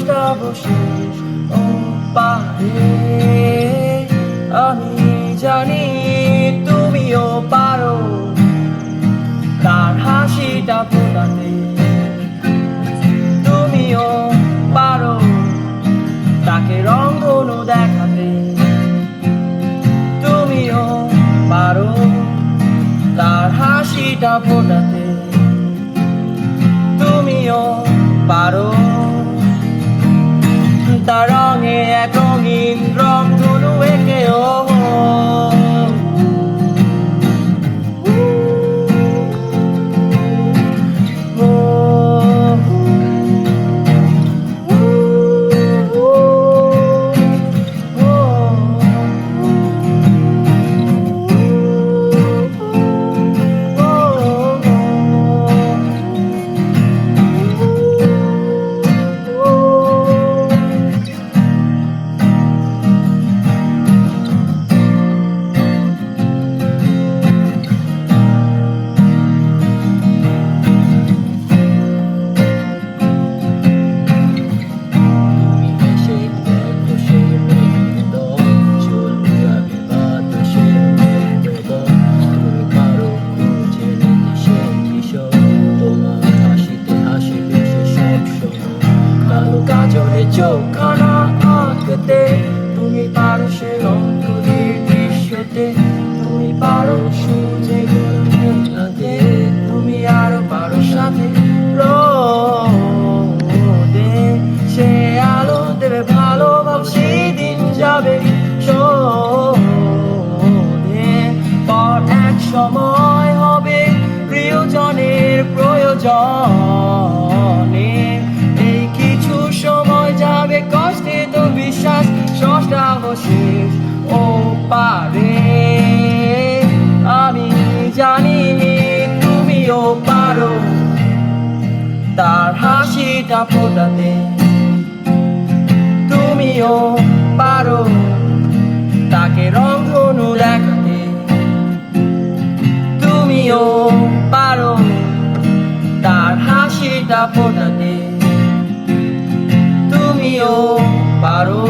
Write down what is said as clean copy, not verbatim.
ষষ্ঠাবশেষ ও পারে। আমি জানি তুমিও পারো তার হাসিটা ফোটাতে, তুমিও পারো তাকে রংধনু দেখাতে, তুমিও পারো তার হাসিটা ফোটাতে, তুমিও পারো তার রঙে এক রঙিন রংধনু এঁকেও। চোখখানা আঁকতে তুমি পারো সে রঙের দৃশ্যতে, তুমি পারো সূর্যে মেলাতে, তুমি আরো পারো সাথে রোদে সে আলো দেবে ভালোভাবে, সেদিন যাবে শোধে। পর এক সময় হবে প্রিয়জনের প্রয়োজনে, এই কিছু সময় যাবে কষ্টে তো বিশ্বাস ষষ্ঠাবশেষ ও পারে। আমি জানি তুমিও পারো তার হাসিটা ফোটাতে, তুমিও পারো তাকে রংধনু দেখাতে, তুমিও পারো তার হাসিটা ফোটাতে, তুমিও পারো।